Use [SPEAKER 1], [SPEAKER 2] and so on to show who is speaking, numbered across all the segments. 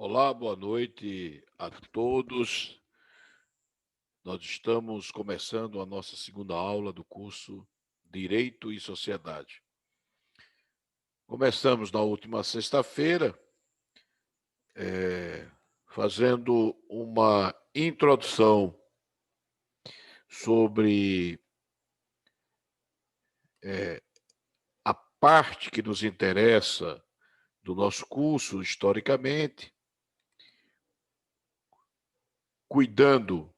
[SPEAKER 1] Olá, boa noite a todos. Nós estamos começando a nossa segunda aula do curso Direito e Sociedade. Começamos na última sexta-feira, fazendo uma introdução sobre a parte que nos interessa do nosso curso historicamente, cuidando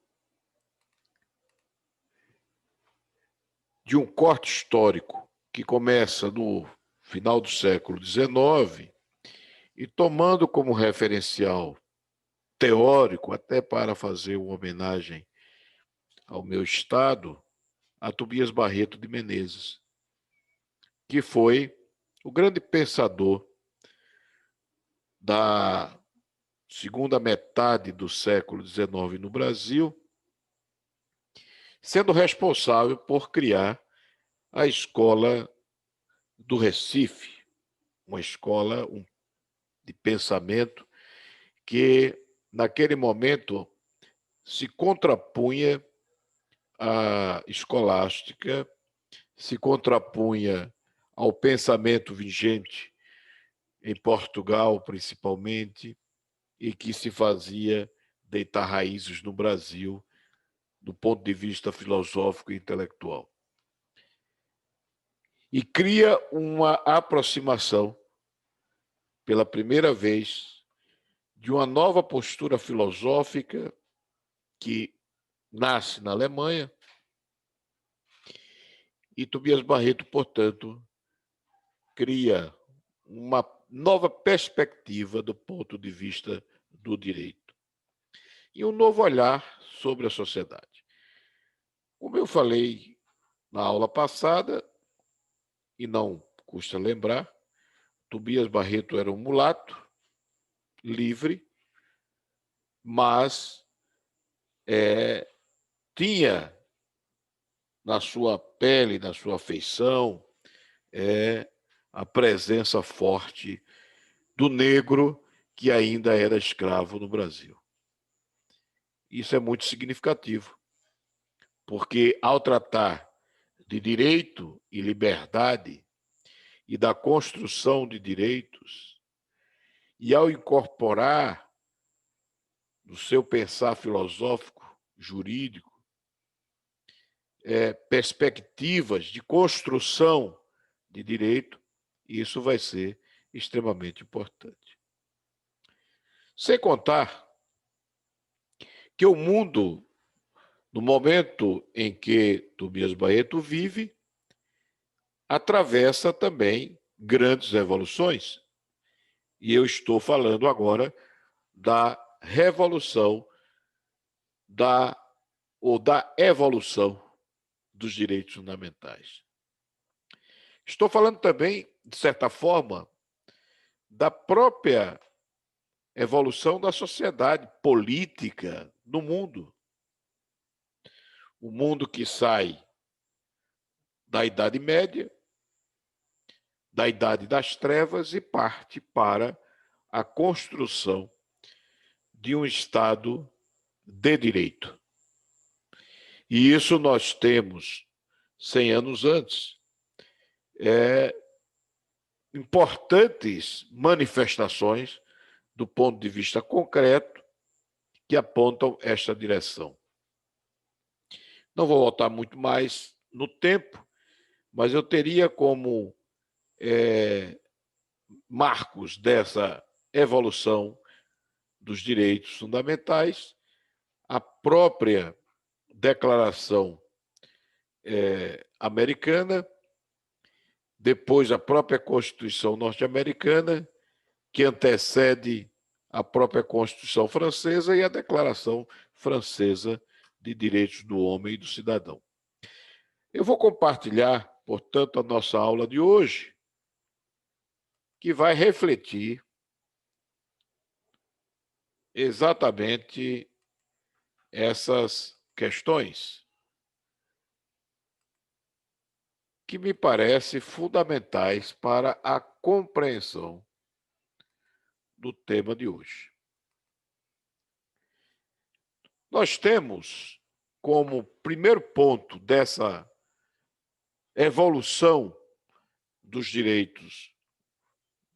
[SPEAKER 1] de um corte histórico que começa no final do século XIX e tomando como referencial teórico, até para fazer uma homenagem ao meu estado, a Tobias Barreto de Menezes, que foi o grande pensador da segunda metade do século XIX no Brasil, sendo responsável por criar a Escola do Recife, uma escola de pensamento que, naquele momento, se contrapunha à escolástica, se contrapunha ao pensamento vigente em Portugal, principalmente, e que se fazia deitar raízes no Brasil, do ponto de vista filosófico e intelectual. E cria uma aproximação, pela primeira vez, de uma nova postura filosófica que nasce na Alemanha, e Tobias Barreto, portanto, cria uma nova perspectiva do ponto de vista do direito e um novo olhar sobre a sociedade. Como eu falei na aula passada, e não custa lembrar, Tobias Barreto era um mulato, livre, mas tinha na sua pele, na sua feição, a presença forte do negro que ainda era escravo no Brasil. Isso é muito significativo, porque ao tratar de direito e liberdade e da construção de direitos, e ao incorporar no seu pensar filosófico, jurídico, perspectivas de construção de direito, isso vai ser extremamente importante. Sem contar que o mundo, no momento em que Tobias Barreto vive, atravessa também grandes revoluções. E eu estou falando agora da revolução da evolução dos direitos fundamentais. Estou falando também, de certa forma, da própria evolução da sociedade política no mundo. O mundo que sai da Idade Média, da Idade das Trevas e parte para a construção de um Estado de direito. E isso nós temos, 100 anos antes, importantes manifestações do ponto de vista concreto que apontam esta direção. Não vou voltar muito mais no tempo, mas eu teria como marcos dessa evolução dos direitos fundamentais a própria Declaração Americana, depois a própria Constituição norte-americana, que antecede a própria Constituição francesa e a Declaração Francesa de Direitos do Homem e do Cidadão. Eu vou compartilhar, portanto, a nossa aula de hoje, que vai refletir exatamente essas questões que me parecem fundamentais para a compreensão do tema de hoje. Nós temos como primeiro ponto dessa evolução dos direitos,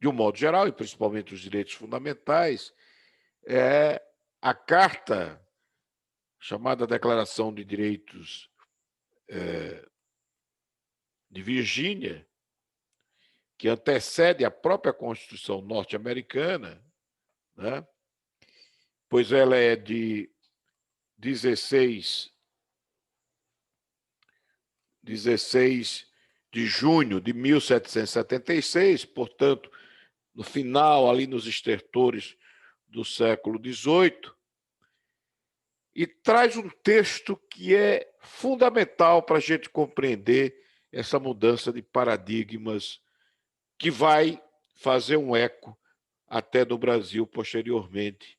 [SPEAKER 1] de um modo geral, e principalmente os direitos fundamentais, é a Carta, chamada Declaração de Direitos de Virgínia, que antecede a própria Constituição norte-americana, né? Pois ela é de 16 de junho de 1776, portanto, no final, ali nos estertores do século XVIII, e traz um texto que é fundamental para a gente compreender essa mudança de paradigmas que vai fazer um eco até no Brasil posteriormente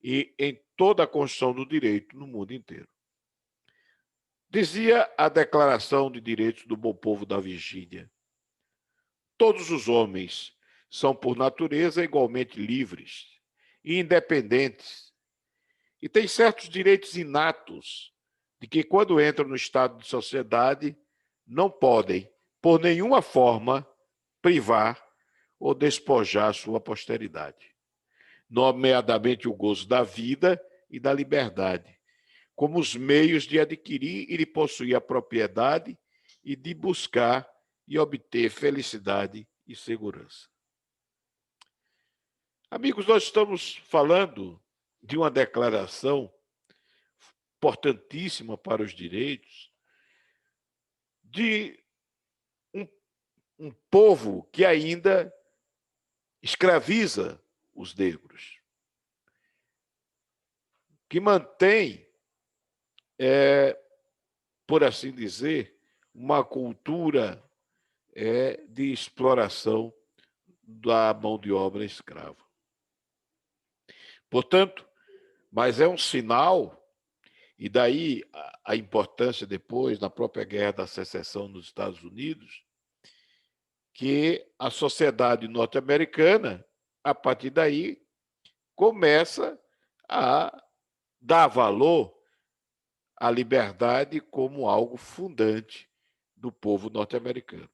[SPEAKER 1] e em toda a construção do direito no mundo inteiro. Dizia a Declaração de Direitos do Bom Povo da Virgínia: todos os homens são, por natureza, igualmente livres e independentes, e têm certos direitos inatos de que, quando entram no estado de sociedade, não podem, por nenhuma forma, privar ou despojar sua posteridade, nomeadamente o gozo da vida e da liberdade, como os meios de adquirir e de possuir a propriedade e de buscar e obter felicidade e segurança. Amigos, nós estamos falando de uma declaração importantíssima para os direitos de um povo que ainda escraviza os negros, que mantém, por assim dizer, uma cultura de exploração da mão de obra escrava. Portanto, mas é um sinal, e daí a importância depois, na própria Guerra da Secessão nos Estados Unidos, que a sociedade norte-americana, a partir daí, começa a dar valor à liberdade como algo fundante do povo norte-americano.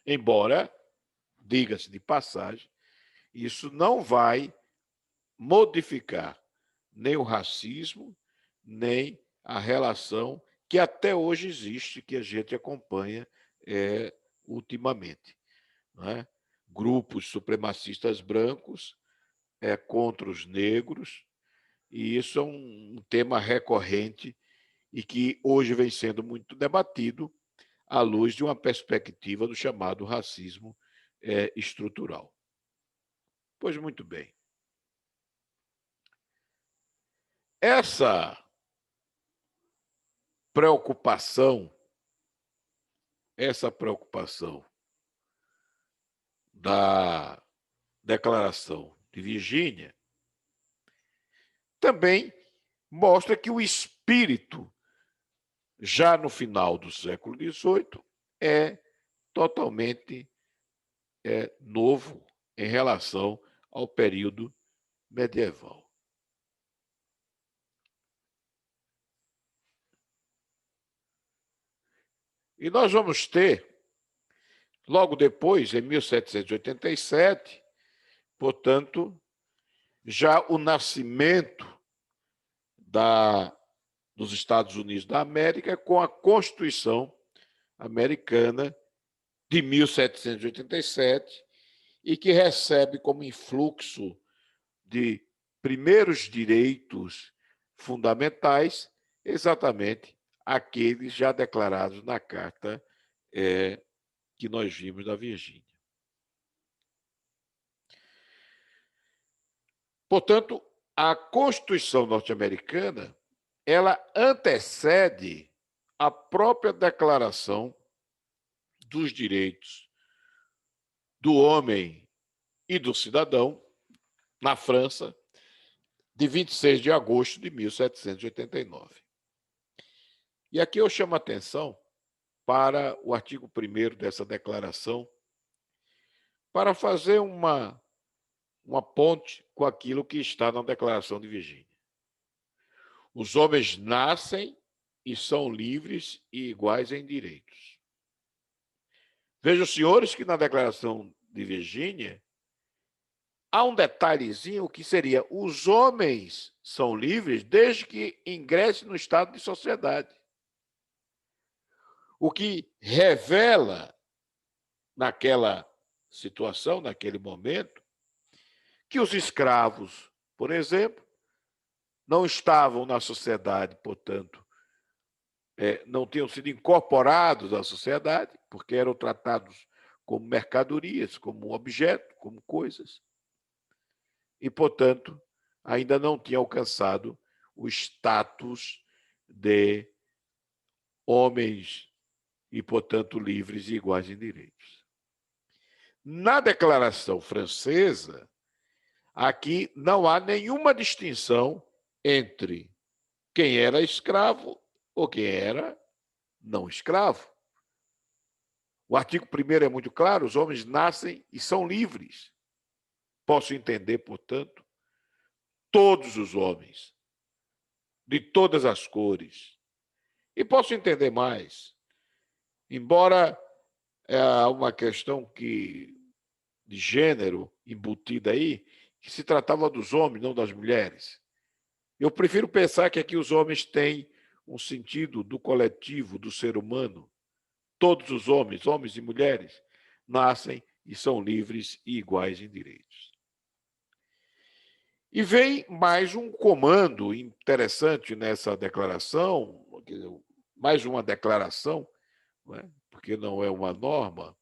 [SPEAKER 1] Embora, diga-se de passagem, isso não vai modificar nem o racismo, nem a relação que até hoje existe, que a gente acompanha ultimamente. Não é? Grupos supremacistas brancos contra os negros, e isso é um tema recorrente e que hoje vem sendo muito debatido à luz de uma perspectiva do chamado racismo estrutural. Pois muito bem. Essa preocupação da Declaração de Virgínia também mostra que o espírito, já no final do século XVIII, é totalmente novo em relação ao período medieval. E nós vamos ter, logo depois, em 1787, portanto, já o nascimento dos Estados Unidos da América com a Constituição Americana de 1787 e que recebe como influxo de primeiros direitos fundamentais exatamente aqueles já declarados na Carta que nós vimos da Virgínia. Portanto, a Constituição norte-americana, ela antecede a própria Declaração dos Direitos do Homem e do Cidadão, na França, de 26 de agosto de 1789. E aqui eu chamo a atenção para o artigo 1º dessa declaração, para fazer uma ponte com aquilo que está na Declaração de Virgínia. Os homens nascem e são livres e iguais em direitos. Vejam, senhores, que na Declaração de Virgínia há um detalhezinho que seria: os homens são livres desde que ingressem no estado de sociedade. O que revela, naquela situação, naquele momento, que os escravos, por exemplo, não estavam na sociedade, portanto, não tinham sido incorporados à sociedade, porque eram tratados como mercadorias, como objeto, como coisas, e, portanto, ainda não tinham alcançado o status de homens e, portanto, livres e iguais em direitos. Na Declaração Francesa, aqui não há nenhuma distinção entre quem era escravo ou quem era não escravo. O artigo 1º é muito claro: os homens nascem e são livres. Posso entender, portanto, todos os homens, de todas as cores. E posso entender mais, embora há uma questão de gênero embutida aí, que se tratava dos homens, não das mulheres. Eu prefiro pensar que aqui os homens têm um sentido do coletivo, do ser humano. Todos os homens, homens e mulheres, nascem e são livres e iguais em direitos. E vem mais um comando interessante nessa declaração, mais uma declaração, né? Porque não é uma norma.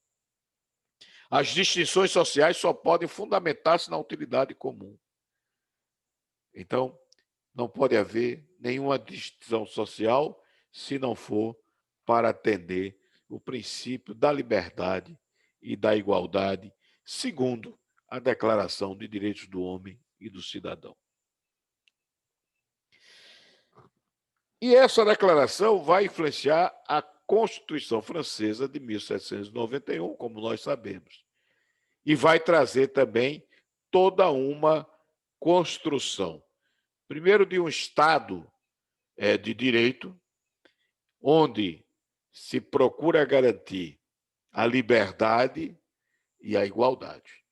[SPEAKER 1] As distinções sociais só podem fundamentar-se na utilidade comum. Então, não pode haver nenhuma distinção social se não for para atender o princípio da liberdade e da igualdade, segundo a Declaração de Direitos do Homem e do Cidadão. E essa declaração vai influenciar a Constituição Francesa de 1791, como nós sabemos, e vai trazer também toda uma construção, primeiro, de um Estado de direito, onde se procura garantir a liberdade e a igualdade,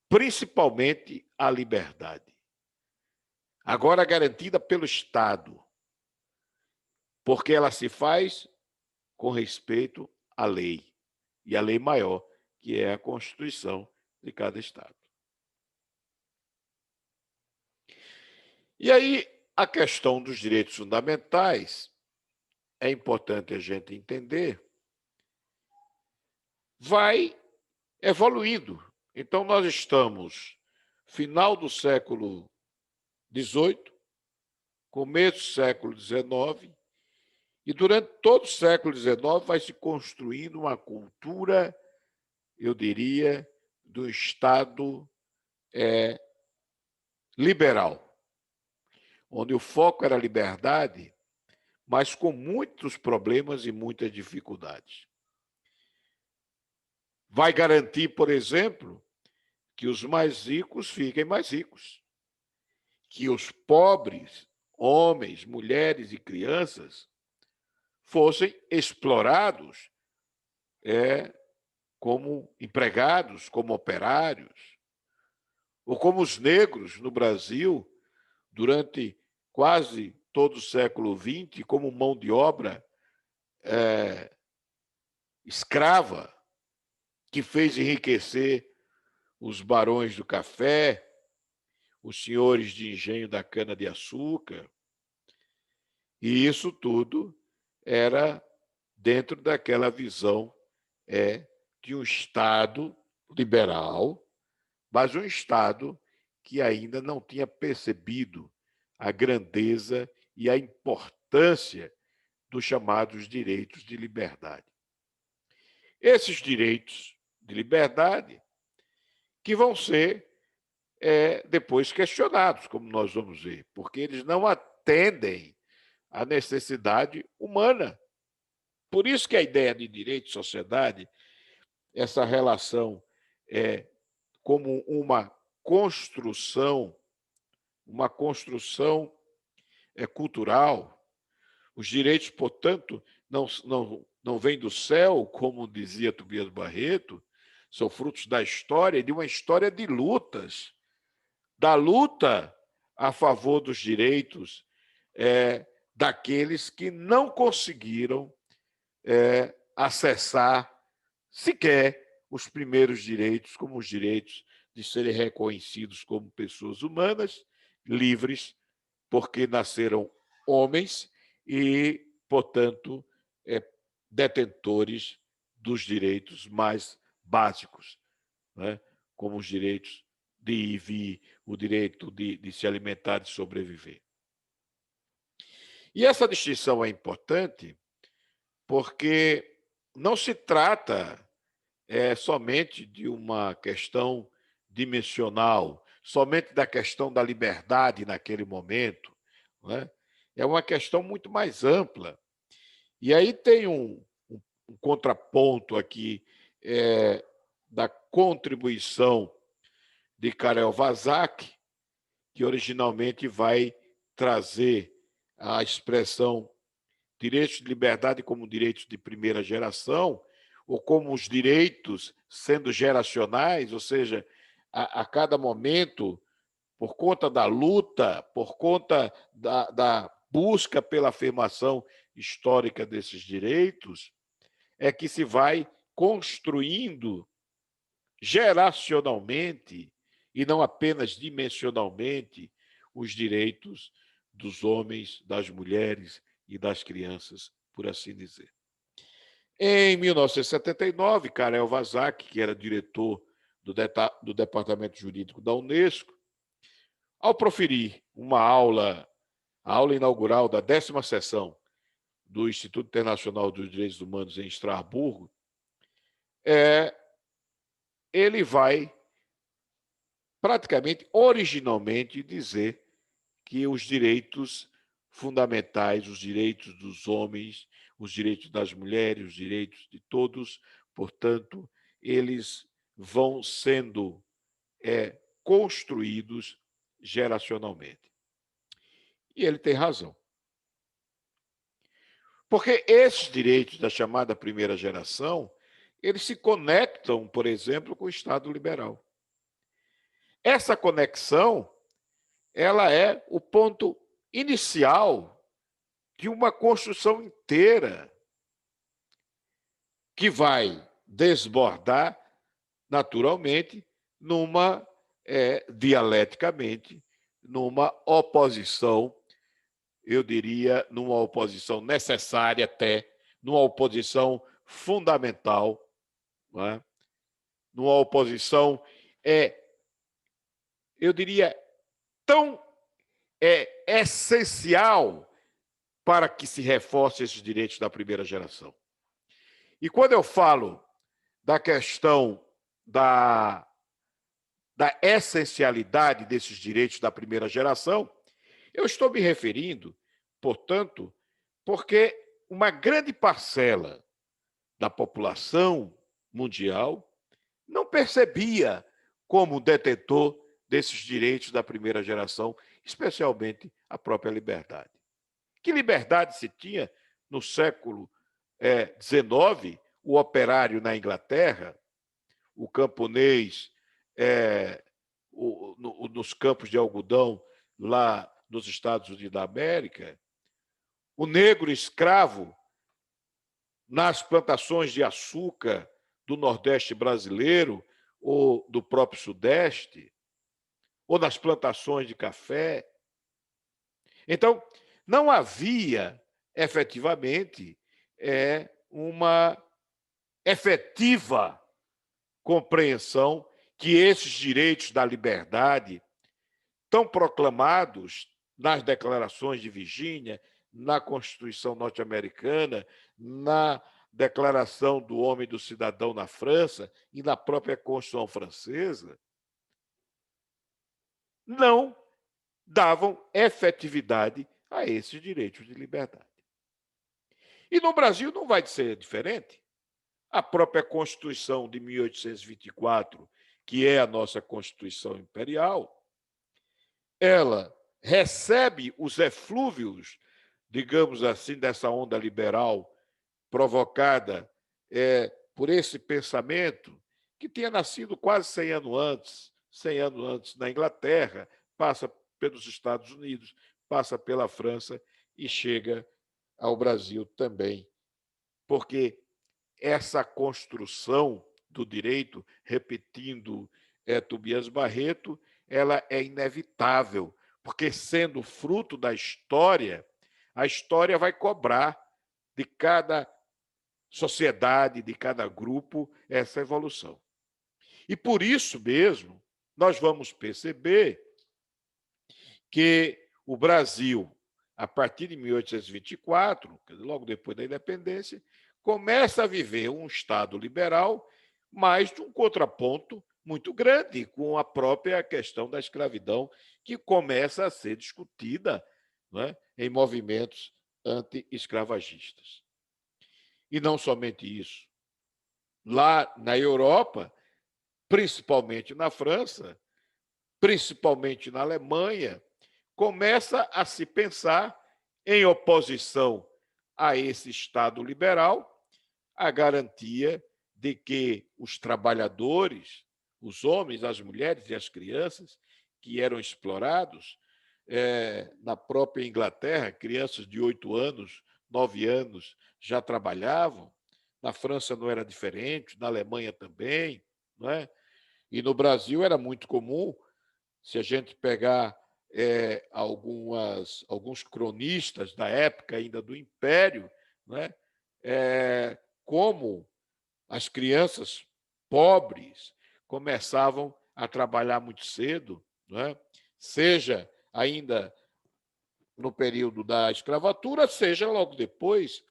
[SPEAKER 1] principalmente a liberdade, agora garantida pelo Estado, porque ela se faz com respeito à lei, e a lei maior, que é a Constituição de cada Estado. E aí, a questão dos direitos fundamentais, é importante a gente entender, vai evoluindo. Então, nós estamos final do século XVIII, começo do século XIX, e durante todo o século XIX vai se construindo uma cultura, eu diria, do Estado liberal, onde o foco era a liberdade, mas com muitos problemas e muitas dificuldades. Vai garantir, por exemplo, que os mais ricos fiquem mais ricos, que os pobres, homens, mulheres e crianças, fossem explorados como empregados, como operários, ou como os negros no Brasil, durante quase todo o século XX, como mão de obra escrava, que fez enriquecer os barões do café, os senhores de engenho da cana-de-açúcar. E isso tudo era dentro daquela visão de um Estado liberal, mas um Estado que ainda não tinha percebido a grandeza e a importância dos chamados direitos de liberdade. Esses direitos de liberdade que vão ser depois questionados, como nós vamos ver, porque eles não atendem à necessidade humana. Por isso que a ideia de direito e sociedade, essa relação como uma construção cultural. Os direitos, portanto, não vêm do céu, como dizia Tobias Barreto, são frutos da história, de uma história de lutas, da luta a favor dos direitos daqueles que não conseguiram acessar sequer os primeiros direitos, como os direitos de serem reconhecidos como pessoas humanas, livres, porque nasceram homens e, portanto, detentores dos direitos mais básicos, né? Como os direitos de ir e vir, o direito de se alimentar, de sobreviver. E essa distinção é importante porque não se trata somente de uma questão dimensional, somente da questão da liberdade naquele momento, né? É uma questão muito mais ampla. E aí tem um contraponto aqui da contribuição de Karel Vazak, que originalmente vai trazer a expressão direitos de liberdade como direitos de primeira geração, ou como os direitos sendo geracionais, ou seja, a cada momento, por conta da luta, por conta da busca pela afirmação histórica desses direitos, é que se vai construindo geracionalmente, e não apenas dimensionalmente, os direitos dos homens, das mulheres e das crianças, por assim dizer. Em 1979, Karel Vazak, que era diretor do Departamento Jurídico da Unesco, ao proferir uma aula, a aula inaugural da 10ª sessão do Instituto Internacional dos Direitos Humanos em Estrasburgo, ele vai praticamente, originalmente, dizer que os direitos fundamentais, os direitos dos homens, os direitos das mulheres, os direitos de todos, portanto, eles vão sendo construídos geracionalmente. E ele tem razão. Porque esses direitos da chamada primeira geração, eles se conectam, por exemplo, com o Estado liberal. Essa conexão, ela é o ponto inicial de uma construção inteira que vai desbordar naturalmente dialeticamente, numa oposição, eu diria, numa oposição necessária até, numa oposição fundamental, não é? Numa oposição, eu diria, tão essencial para que se reforce esses direitos da primeira geração. E quando eu falo da questão da essencialidade desses direitos da primeira geração, eu estou me referindo, portanto, porque uma grande parcela da população mundial não percebia como detentor desses direitos da primeira geração, especialmente a própria liberdade. Que liberdade se tinha no século XIX, o operário na Inglaterra, o camponês nos campos de algodão lá nos Estados Unidos da América, o negro escravo nas plantações de açúcar do Nordeste brasileiro ou do próprio Sudeste, ou nas plantações de café. Então, não havia efetivamente uma efetiva compreensão que esses direitos da liberdade, tão proclamados nas declarações de Virgínia, na Constituição norte-americana, na Declaração do Homem e do Cidadão na França e na própria Constituição francesa, não davam efetividade a esses direitos de liberdade. E no Brasil não vai ser diferente. A própria Constituição de 1824, que é a nossa Constituição Imperial, ela recebe os eflúvios, digamos assim, dessa onda liberal provocada por esse pensamento que tinha nascido quase 100 anos antes na Inglaterra, passa pelos Estados Unidos, passa pela França e chega ao Brasil também. Porque essa construção do direito, repetindo Tobias Barreto, ela é inevitável, porque sendo fruto da história, a história vai cobrar de cada sociedade, de cada grupo, essa evolução. E por isso mesmo, nós vamos perceber que o Brasil, a partir de 1824, logo depois da independência, começa a viver um Estado liberal, mas de um contraponto muito grande com a própria questão da escravidão, que começa a ser discutida, né, em movimentos anti-escravagistas. E não somente isso. Lá na Europa, principalmente na França, principalmente na Alemanha, começa a se pensar em oposição a esse Estado liberal, a garantia de que os trabalhadores, os homens, as mulheres e as crianças que eram explorados, na própria Inglaterra, crianças de 8 anos, 9 anos já trabalhavam, na França não era diferente, na Alemanha também, não é? E no Brasil era muito comum, se a gente pegar alguns cronistas da época ainda do Império, né, como as crianças pobres começavam a trabalhar muito cedo, né, seja ainda no período da escravatura, seja logo depois,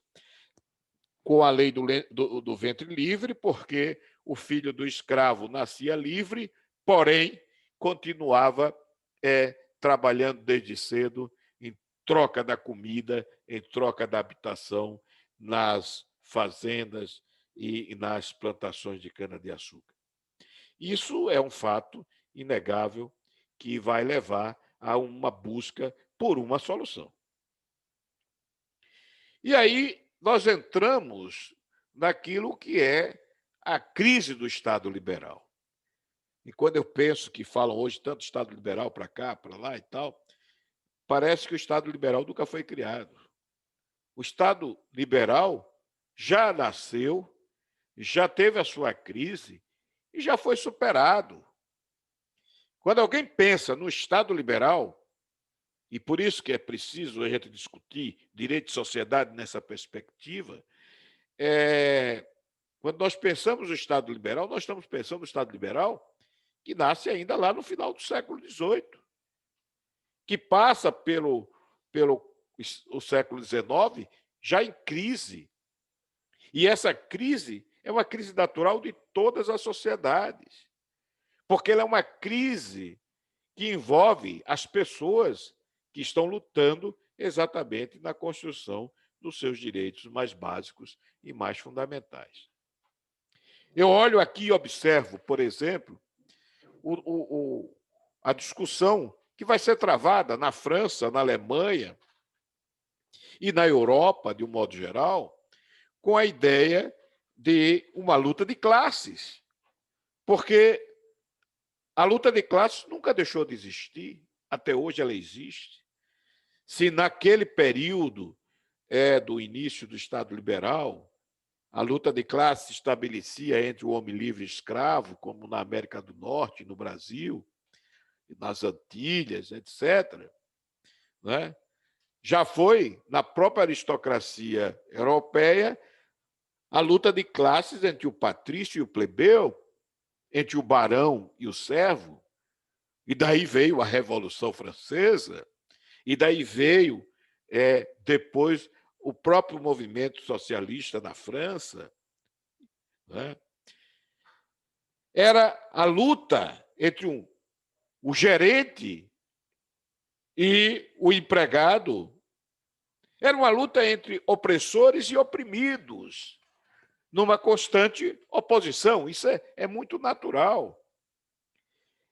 [SPEAKER 1] com a lei do ventre livre, porque o filho do escravo nascia livre, porém continuava trabalhando desde cedo em troca da comida, em troca da habitação, nas fazendas e nas plantações de cana-de-açúcar. Isso é um fato inegável que vai levar a uma busca por uma solução. E aí nós entramos naquilo que é a crise do Estado liberal. E quando eu penso que falam hoje tanto Estado liberal para cá, para lá e tal, parece que o Estado liberal nunca foi criado. O Estado liberal já nasceu, já teve a sua crise e já foi superado. Quando alguém pensa no Estado liberal, e por isso que é preciso a gente discutir direito de sociedade nessa perspectiva, quando nós pensamos no Estado liberal, nós estamos pensando no Estado liberal que nasce ainda lá no final do século XVIII, que passa pelo o século XIX já em crise. E essa crise é uma crise natural de todas as sociedades, porque ela é uma crise que envolve as pessoas que estão lutando exatamente na construção dos seus direitos mais básicos e mais fundamentais. Eu olho aqui e observo, por exemplo, a discussão que vai ser travada na França, na Alemanha e na Europa, de um modo geral, com a ideia de uma luta de classes. Porque a luta de classes nunca deixou de existir, até hoje ela existe. Se naquele período do início do Estado liberal, a luta de classes se estabelecia entre o homem livre e escravo, como na América do Norte, no Brasil, nas Antilhas, etc., né? Já foi, na própria aristocracia europeia, a luta de classes entre o patrício e o plebeu, entre o barão e o servo, e daí veio a Revolução Francesa, e daí veio, depois, o próprio movimento socialista na França, né? Era a luta entre o gerente e o empregado. Era uma luta entre opressores e oprimidos, numa constante oposição. Isso é muito natural.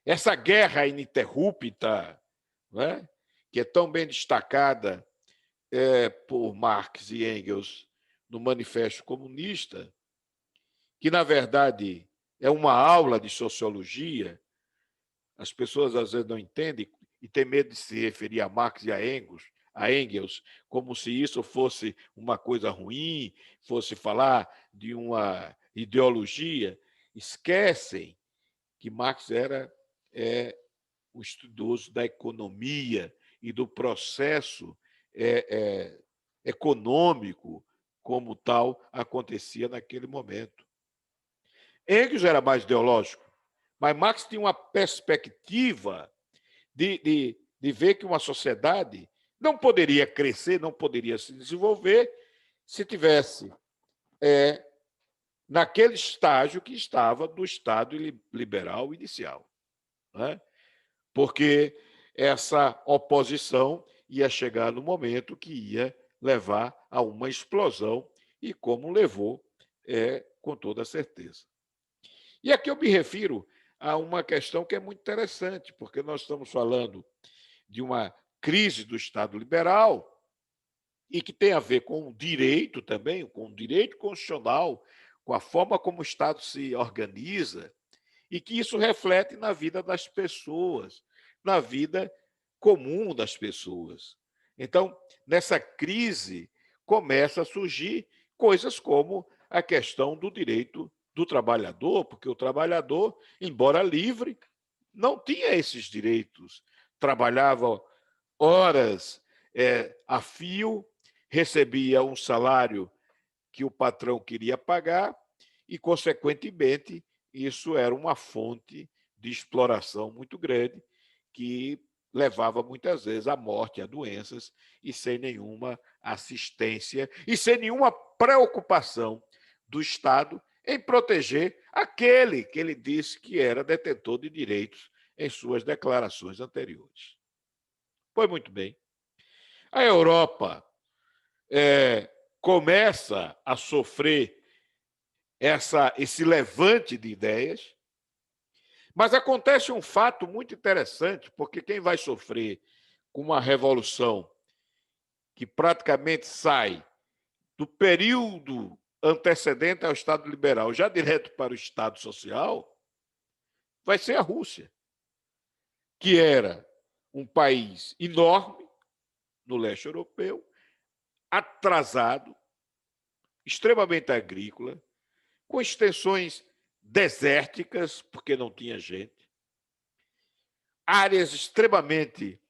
[SPEAKER 1] Essa guerra ininterrupta, né, que é tão bem destacada por Marx e Engels no Manifesto Comunista, que, na verdade, é uma aula de sociologia. As pessoas, às vezes, não entendem e têm medo de se referir a Marx e a Engels, como se isso fosse uma coisa ruim, fosse falar de uma ideologia. Esquecem que Marx era um estudioso da economia e do processo econômico como tal acontecia naquele momento. Engels era mais ideológico, mas Marx tinha uma perspectiva de ver que uma sociedade não poderia crescer, não poderia se desenvolver se tivesse naquele estágio que estava do Estado liberal inicial. Né? Porque essa oposição ia chegar no momento que ia levar a uma explosão, e como levou, com toda certeza. E aqui eu me refiro a uma questão que é muito interessante, porque nós estamos falando de uma crise do Estado liberal e que tem a ver com o direito também, com o direito constitucional, com a forma como o Estado se organiza, e que isso reflete na vida das pessoas, na vida comum das pessoas. Então, nessa crise, começa a surgir coisas como a questão do direito do trabalhador, porque o trabalhador, embora livre, não tinha esses direitos. Trabalhava horas a fio, recebia um salário que o patrão queria pagar e, consequentemente, isso era uma fonte de exploração muito grande que levava muitas vezes à morte, a doenças, e sem nenhuma assistência e sem nenhuma preocupação do Estado em proteger aquele que ele disse que era detentor de direitos em suas declarações anteriores. Pois muito bem. A Europa começa a sofrer esse levante de ideias, mas acontece um fato muito interessante, porque quem vai sofrer com uma revolução que praticamente sai do período antecedente ao Estado liberal, já direto para o Estado social, vai ser a Rússia, que era um país enorme no leste europeu, atrasado, extremamente agrícola, com extensões desérticas, porque não tinha gente, áreas extremamente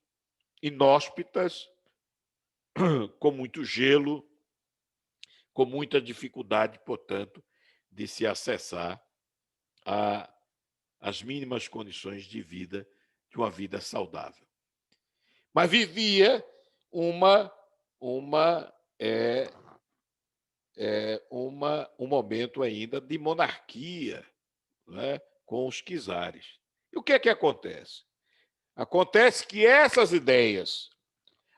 [SPEAKER 1] inóspitas, com muito gelo, com muita dificuldade, portanto, de se acessar às mínimas condições de vida, de uma vida saudável. Mas vivia um momento ainda de monarquia, né, com os czares. E o que é que acontece? Acontece que essas ideias,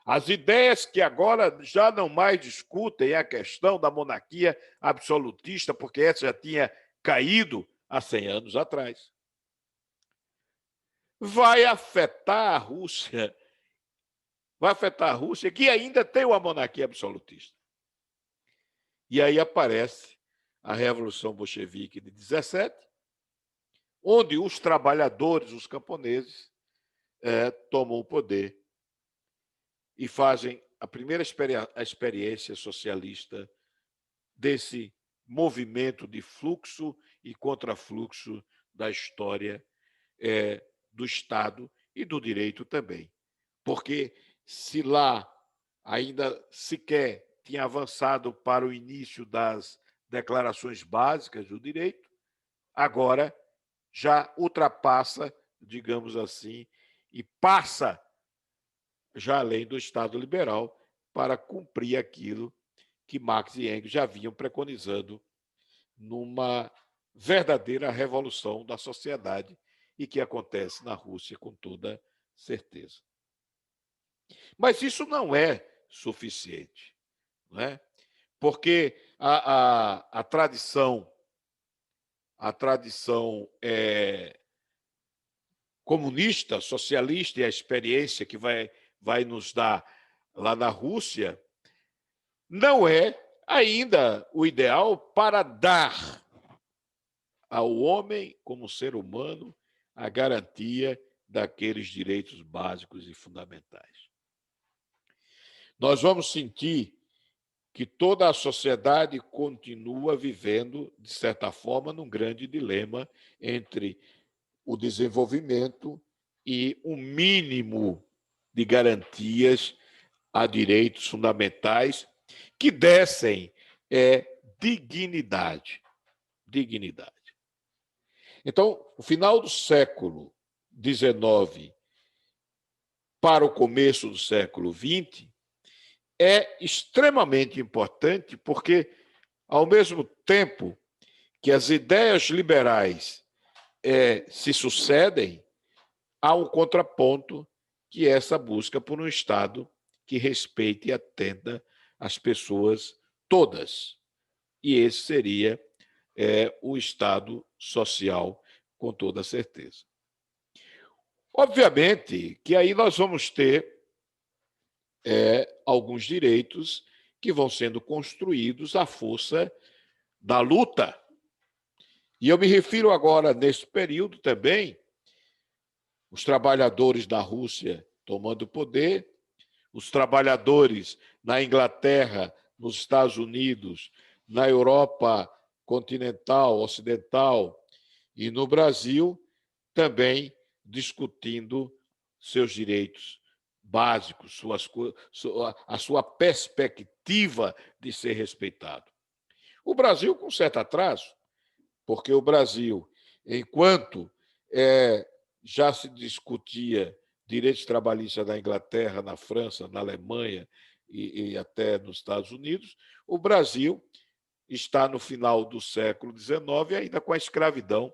[SPEAKER 1] as ideias que agora já não mais discutem a questão da monarquia absolutista, porque essa já tinha caído há 100 anos atrás, vai afetar a Rússia, que ainda tem uma monarquia absolutista. E aí aparece a Revolução Bolchevique de 17, onde os trabalhadores, os camponeses, tomam o poder e fazem a primeira experiência socialista desse movimento de fluxo e contrafluxo da história do Estado e do direito também. Porque se lá ainda sequer tinha avançado para o início das declarações básicas do direito, agora já ultrapassa, digamos assim, e passa já além do Estado liberal para cumprir aquilo que Marx e Engels já vinham preconizando numa verdadeira revolução da sociedade e que acontece na Rússia com toda certeza. Mas isso não é suficiente, não é? Porque a tradição comunista, socialista, e a experiência que vai vai nos dar lá na Rússia, não é ainda o ideal para dar ao homem, como ser humano, a garantia daqueles direitos básicos e fundamentais. Nós vamos sentir que toda a sociedade continua vivendo, de certa forma, num grande dilema entre o desenvolvimento e um mínimo de garantias a direitos fundamentais que dessem dignidade. Dignidade. Então, o final do século XIX para o começo do século XX é extremamente importante porque, ao mesmo tempo que as ideias liberais se sucedem, há um contraponto, que é essa busca por um Estado que respeite e atenda as pessoas todas. E esse seria o Estado social, com toda certeza. Obviamente que aí nós vamos ter alguns direitos que vão sendo construídos à força da luta. E eu me refiro agora, nesse período também, os trabalhadores da Rússia tomando poder, os trabalhadores na Inglaterra, nos Estados Unidos, na Europa continental, ocidental e no Brasil, também discutindo seus direitos básicos, a sua perspectiva de ser respeitado. O Brasil com certo atraso, porque o Brasil, enquanto já se discutia direitos trabalhistas na Inglaterra, na França, na Alemanha e até nos Estados Unidos, o Brasil está no final do século XIX ainda com a escravidão.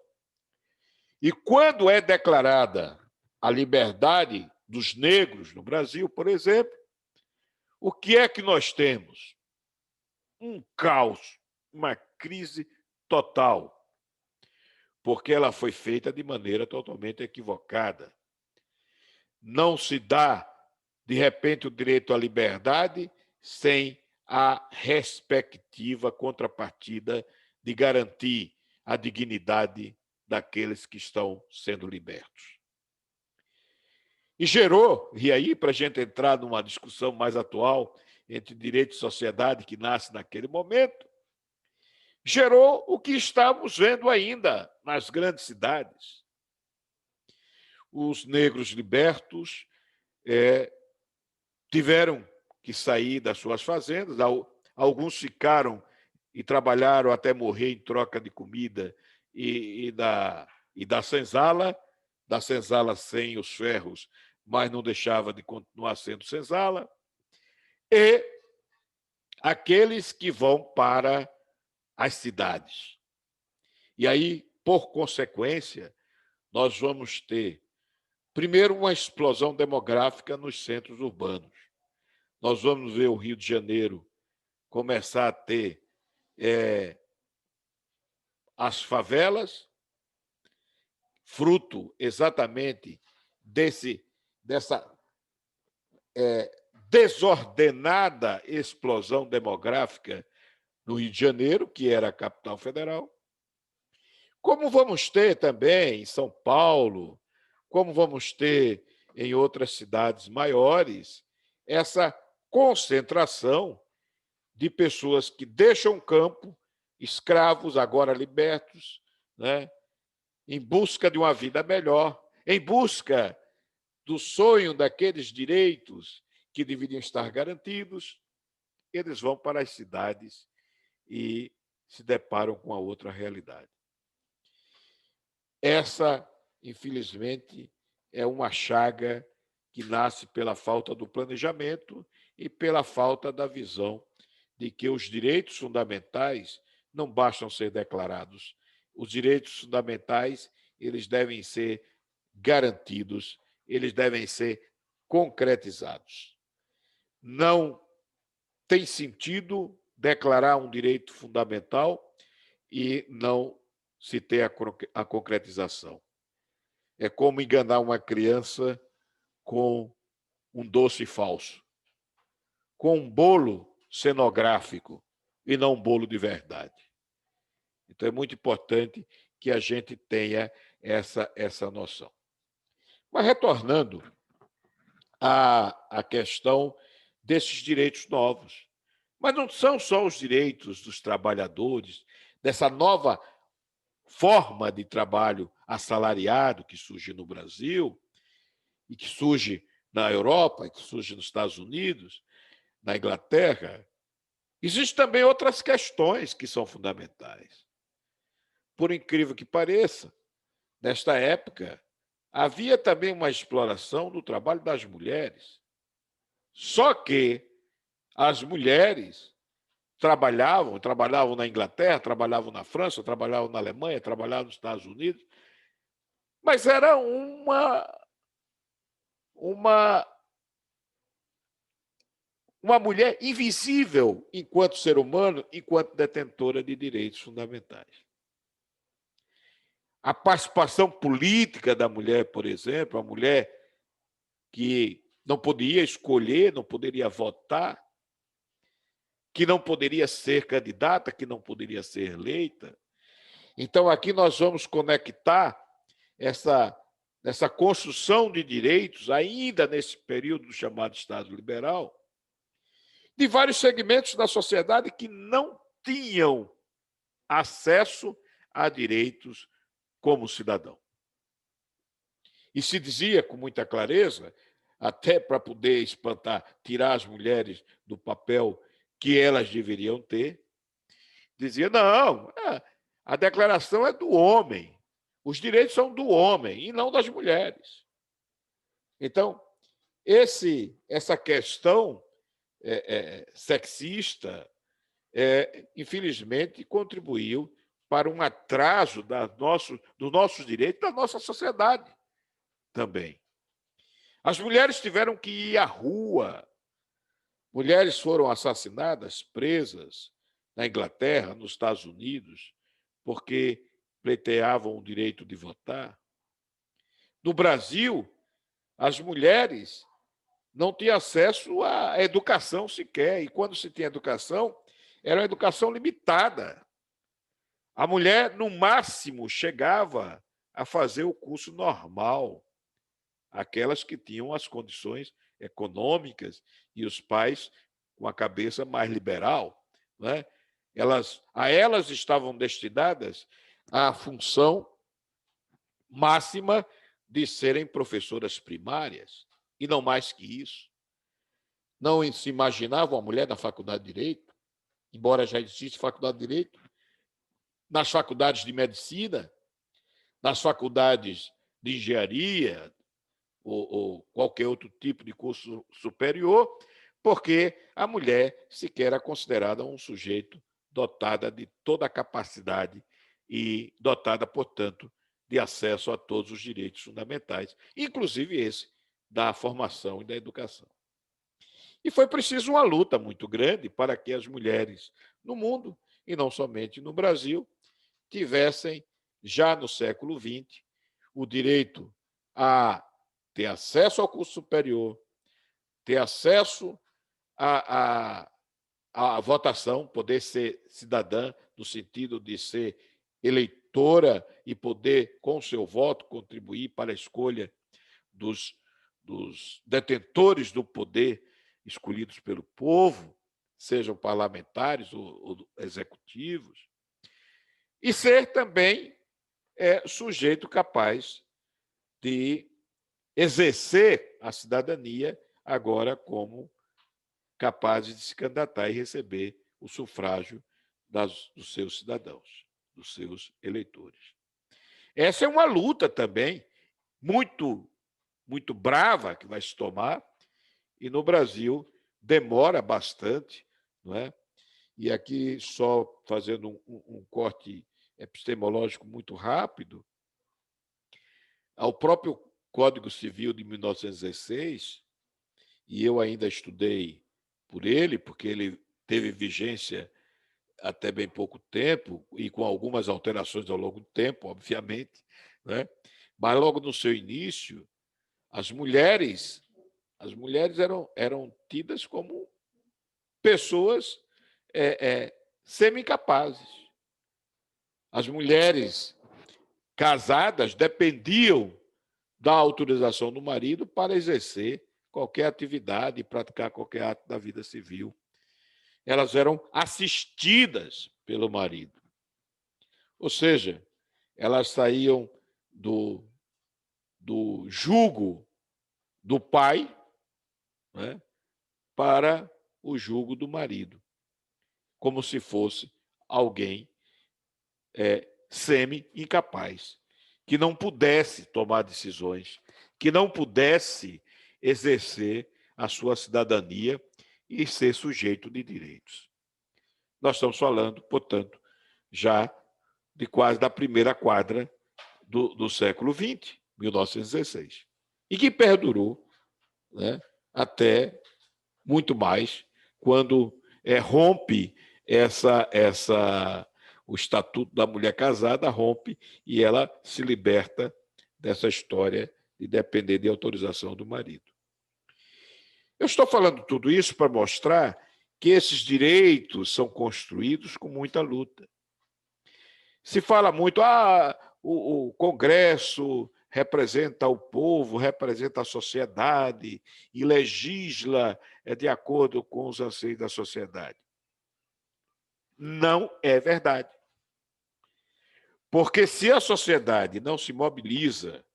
[SPEAKER 1] E quando é declarada a liberdade dos negros no Brasil, por exemplo, o que é que nós temos? Um caos, uma crise total, porque ela foi feita de maneira totalmente equivocada. Não se dá, de repente, o direito à liberdade sem a respectiva contrapartida de garantir a dignidade daqueles que estão sendo libertos. E gerou, e aí, para a gente entrar numa discussão mais atual entre direito e sociedade que nasce naquele momento, gerou o que estamos vendo ainda nas grandes cidades. Os negros libertos tiveram que sair das suas fazendas, alguns ficaram e trabalharam até morrer em troca de comida e da senzala sem os ferros, mas não deixava de continuar sendo senzala, e aqueles que vão para as cidades. E aí, por consequência, nós vamos ter, primeiro, uma explosão demográfica nos centros urbanos. Nós vamos ver o Rio de Janeiro começar a ter as favelas, fruto exatamente dessa desordenada explosão demográfica no Rio de Janeiro, que era a capital federal. Como vamos ter também em São Paulo, como vamos ter em outras cidades maiores, essa concentração de pessoas que deixam o campo, escravos, agora libertos, né, em busca de uma vida melhor, em busca do sonho daqueles direitos que deveriam estar garantidos, eles vão para as cidades e se deparam com a outra realidade. Essa, infelizmente, é uma chaga que nasce pela falta do planejamento e pela falta da visão de que os direitos fundamentais não bastam ser declarados. Os direitos fundamentais, eles devem ser garantidos, eles devem ser concretizados. Não tem sentido declarar um direito fundamental e não se ter a concretização. É como enganar uma criança com um doce falso, com um bolo cenográfico e não um bolo de verdade. Então, é muito importante que a gente tenha essa noção. Mas, retornando à questão desses direitos novos. Mas não são só os direitos dos trabalhadores, dessa nova forma de trabalho assalariado que surge no Brasil, e que surge na Europa, e que surge nos Estados Unidos, na Inglaterra. Existem também outras questões que são fundamentais. Por incrível que pareça, nesta época, havia também uma exploração do trabalho das mulheres. Só que as mulheres trabalhavam na Inglaterra, trabalhavam na França, trabalhavam na Alemanha, trabalhavam nos Estados Unidos, mas era uma mulher invisível enquanto ser humano, enquanto detentora de direitos fundamentais. A participação política da mulher, por exemplo, a mulher que não poderia escolher, não poderia votar, que não poderia ser candidata, que não poderia ser eleita. Então, aqui nós vamos conectar essa construção de direitos, ainda nesse período chamado Estado Liberal, de vários segmentos da sociedade que não tinham acesso a direitos como cidadão. E se dizia com muita clareza, até para poder espantar, tirar as mulheres do papel que elas deveriam ter, dizia, não, a declaração é do homem, os direitos são do homem e não das mulheres. Então, essa questão sexista, infelizmente, contribuiu para um atraso dos nossos direitos, da nossa sociedade também. As mulheres tiveram que ir à rua, mulheres foram assassinadas, presas na Inglaterra, nos Estados Unidos, porque pleiteavam o direito de votar. No Brasil, as mulheres não tinham acesso à educação sequer, e quando se tinha educação, era uma educação limitada. A mulher, no máximo, chegava a fazer o curso normal, aquelas que tinham as condições econômicas e os pais com a cabeça mais liberal, né? Elas estavam destinadas à função máxima de serem professoras primárias, e não mais que isso. Não se imaginava uma mulher na faculdade de Direito, embora já existisse faculdade de Direito, nas faculdades de Medicina, nas faculdades de Engenharia, ou qualquer outro tipo de curso superior, porque a mulher sequer era considerada um sujeito dotada de toda a capacidade e dotada, portanto, de acesso a todos os direitos fundamentais, inclusive esse da formação e da educação. E foi preciso uma luta muito grande para que as mulheres no mundo, e não somente no Brasil, tivessem, já no século XX, o direito a ter acesso ao curso superior, ter acesso à votação, poder ser cidadã, no sentido de ser eleitora e poder, com o seu voto, contribuir para a escolha dos detentores do poder escolhidos pelo povo, sejam parlamentares ou executivos, e ser também sujeito capaz de exercer a cidadania agora como capazes de se candidatar e receber o sufrágio dos seus cidadãos, dos seus eleitores. Essa é uma luta também muito, muito brava que vai se tomar, e no Brasil demora bastante, não é? E aqui, só fazendo um corte epistemológico muito rápido, ao próprio Código Civil de 1916, e eu ainda estudei por ele, porque ele teve vigência até bem pouco tempo, e com algumas alterações ao longo do tempo, obviamente, né? Mas logo no seu início, as mulheres As mulheres eram tidas como pessoas semi-capazes. As mulheres casadas dependiam da autorização do marido para exercer qualquer atividade e praticar qualquer ato da vida civil. Elas eram assistidas pelo marido. Ou seja, elas saíam do jugo do pai, né, para o jugo do marido, como se fosse alguém semi-incapaz, que não pudesse tomar decisões, que não pudesse exercer a sua cidadania e ser sujeito de direitos. Nós estamos falando, portanto, já de quase da primeira quadra do século XX, 1916, e que perdurou, né, até muito mais, quando rompe o Estatuto da Mulher Casada, rompe e ela se liberta dessa história de depender de autorização do marido. Eu estou falando tudo isso para mostrar que esses direitos são construídos com muita luta. Se fala muito, o Congresso representa o povo, representa a sociedade e legisla de acordo com os anseios da sociedade. Não é verdade. Porque se a sociedade não se mobiliza,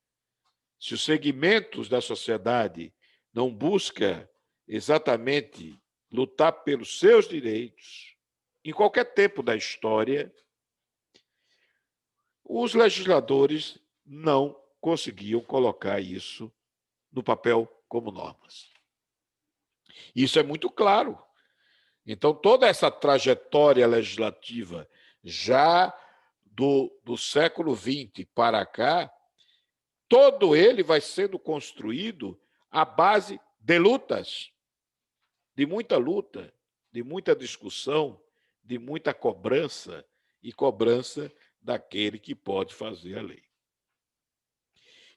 [SPEAKER 1] se os segmentos da sociedade não buscam exatamente lutar pelos seus direitos, em qualquer tempo da história, os legisladores não conseguiam colocar isso no papel como normas. Isso é muito claro. Então, toda essa trajetória legislativa, já do século XX para cá, todo ele vai sendo construído à base de lutas, de muita luta, de muita discussão, de muita cobrança, e cobrança daquele que pode fazer a lei.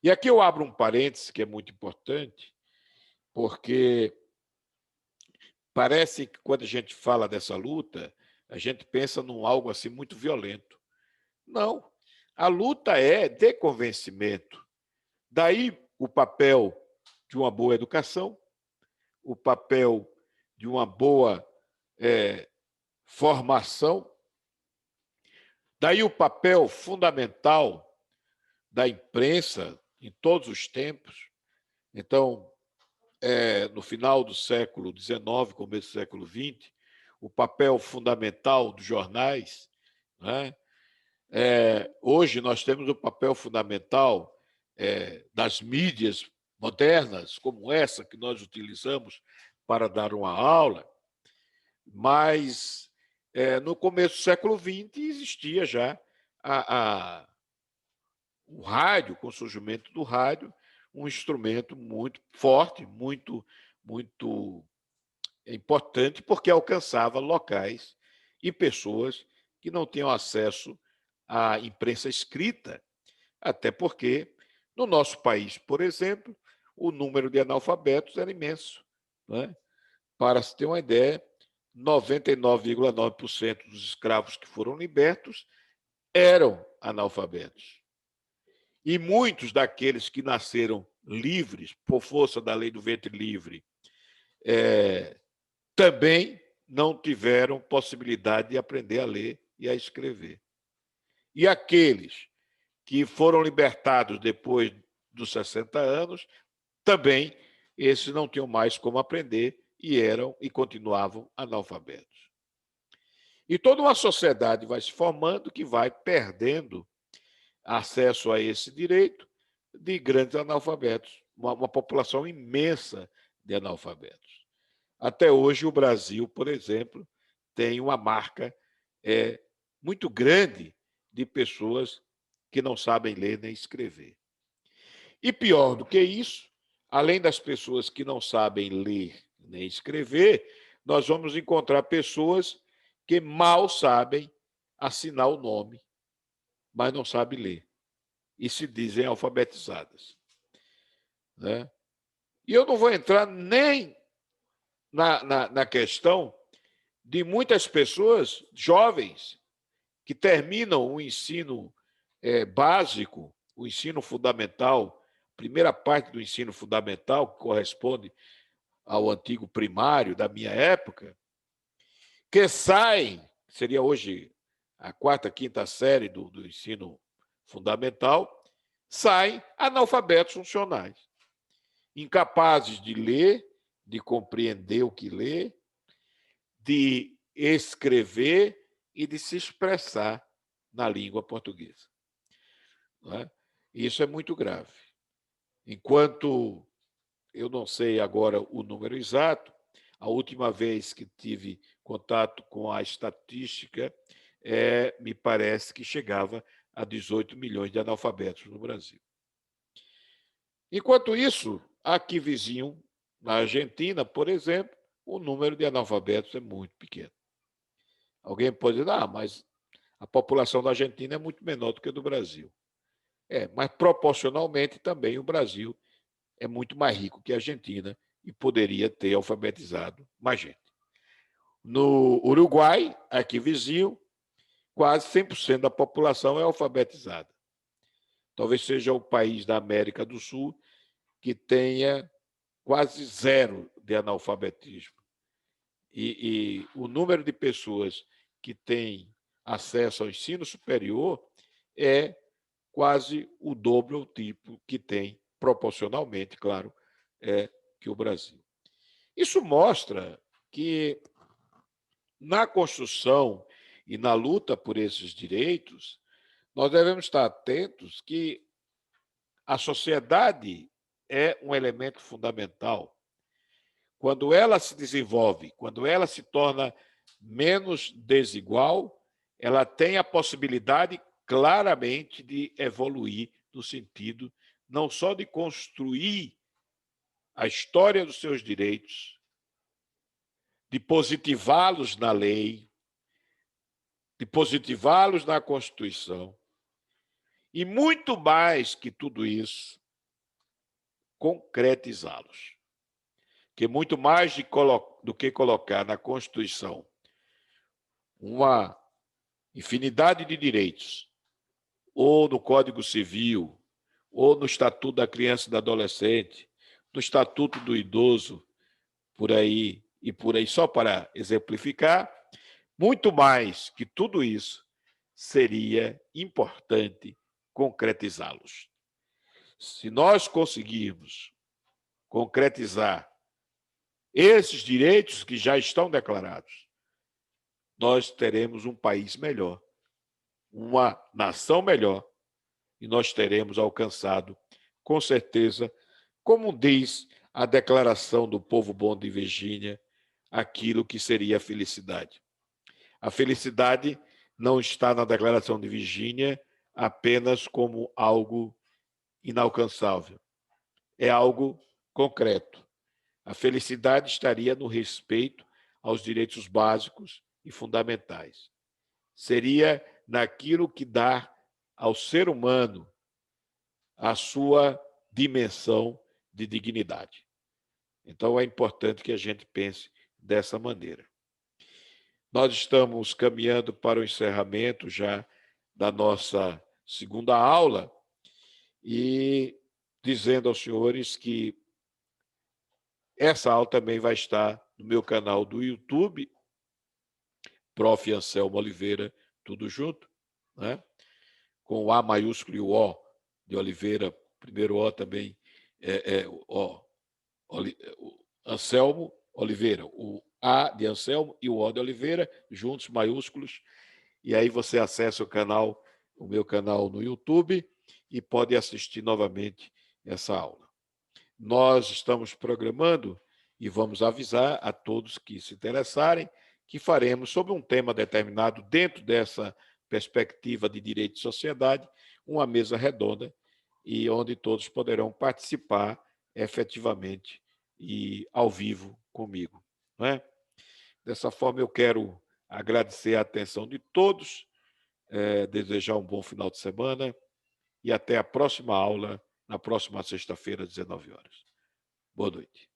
[SPEAKER 1] E aqui eu abro um parêntese que é muito importante, porque parece que quando a gente fala dessa luta, a gente pensa num algo assim muito violento. Não, a luta é de convencimento. Daí o papel de uma boa educação, o papel de uma boa formação, daí o papel fundamental da imprensa em todos os tempos. Então, no final do século XIX, começo do século XX, o papel fundamental dos jornais, né? Hoje nós temos o papel fundamental das mídias modernas, como essa que nós utilizamos para dar uma aula, mas no começo do século XX existia já o rádio, com o surgimento do rádio, um instrumento muito forte, muito importante, porque alcançava locais e pessoas que não tinham acesso à imprensa escrita, até porque, no nosso país, por exemplo, o número de analfabetos era imenso, né? Para se ter uma ideia, 99,9% dos escravos que foram libertos eram analfabetos. E muitos daqueles que nasceram livres, por força da lei do ventre livre, também não tiveram possibilidade de aprender a ler e a escrever. E aqueles que foram libertados depois dos 60 anos, também esses não tinham mais como aprender e eram e continuavam analfabetos. E toda uma sociedade vai se formando que vai perdendo acesso a esse direito de grandes analfabetos, uma população imensa de analfabetos. Até hoje, o Brasil, por exemplo, tem uma marca muito grande de pessoas que não sabem ler nem escrever. E pior do que isso, além das pessoas que não sabem ler nem escrever, nós vamos encontrar pessoas que mal sabem assinar o nome, mas não sabem ler, e se dizem alfabetizadas, né? E eu não vou entrar nem na questão de muitas pessoas jovens que terminam o ensino básico, o ensino fundamental, primeira parte do ensino fundamental, que corresponde ao antigo primário da minha época, que saem, seria hoje a quarta, quinta série do ensino fundamental, saem analfabetos funcionais, incapazes de ler, de compreender o que lê, de escrever e de se expressar na língua portuguesa. Não é? Isso é muito grave. Enquanto eu não sei agora o número exato, a última vez que tive contato com a estatística, me parece que chegava a 18 milhões de analfabetos no Brasil. Enquanto isso, aqui vizinho, na Argentina, por exemplo, o número de analfabetos é muito pequeno. Alguém pode dizer, mas a população da Argentina é muito menor do que a do Brasil. Mas proporcionalmente também o Brasil é muito mais rico que a Argentina e poderia ter alfabetizado mais gente. No Uruguai, aqui vizinho, quase 100% da população é alfabetizada. Talvez seja o país da América do Sul que tenha quase zero de analfabetismo. E o número de pessoas que têm acesso ao ensino superior é quase o dobro do tipo que tem, proporcionalmente, claro, que o Brasil. Isso mostra que, na construção e na luta por esses direitos, nós devemos estar atentos que a sociedade é um elemento fundamental. Quando ela se desenvolve, quando ela se torna menos desigual, ela tem a possibilidade claramente de evoluir no sentido não só de construir a história dos seus direitos, de positivá-los na lei, de positivá-los na Constituição, e muito mais que tudo isso, concretizá-los. Que muito mais do que colocar na Constituição uma infinidade de direitos, ou no Código Civil, ou no Estatuto da Criança e do Adolescente, no Estatuto do Idoso, por aí, só para exemplificar, muito mais que tudo isso, seria importante concretizá-los. Se nós conseguirmos concretizar esses direitos que já estão declarados, nós teremos um país melhor, uma nação melhor, e nós teremos alcançado, com certeza, como diz a Declaração do Povo Bom de Virgínia, aquilo que seria a felicidade. A felicidade não está na Declaração de Virgínia apenas como algo inalcançável. É algo concreto. A felicidade estaria no respeito aos direitos básicos e fundamentais. Seria naquilo que dá ao ser humano a sua dimensão de dignidade. Então, é importante que a gente pense dessa maneira. Nós estamos caminhando para o encerramento já da nossa segunda aula e dizendo aos senhores que essa aula também vai estar no meu canal do YouTube, Prof. Anselmo Oliveira, tudo junto, né? Com o A maiúsculo e o O de Oliveira, primeiro O também, Anselmo Oliveira, o A de Anselmo e o O de Oliveira, juntos, maiúsculos, e aí você acessa o meu canal no YouTube e pode assistir novamente essa aula. Nós estamos programando e vamos avisar a todos que se interessarem que faremos sobre um tema determinado dentro dessa perspectiva de direito e sociedade, uma mesa redonda e onde todos poderão participar efetivamente e ao vivo comigo, não é? Dessa forma, eu quero agradecer a atenção de todos, desejar um bom final de semana e até a próxima aula, na próxima sexta-feira, às 19 horas. Boa noite.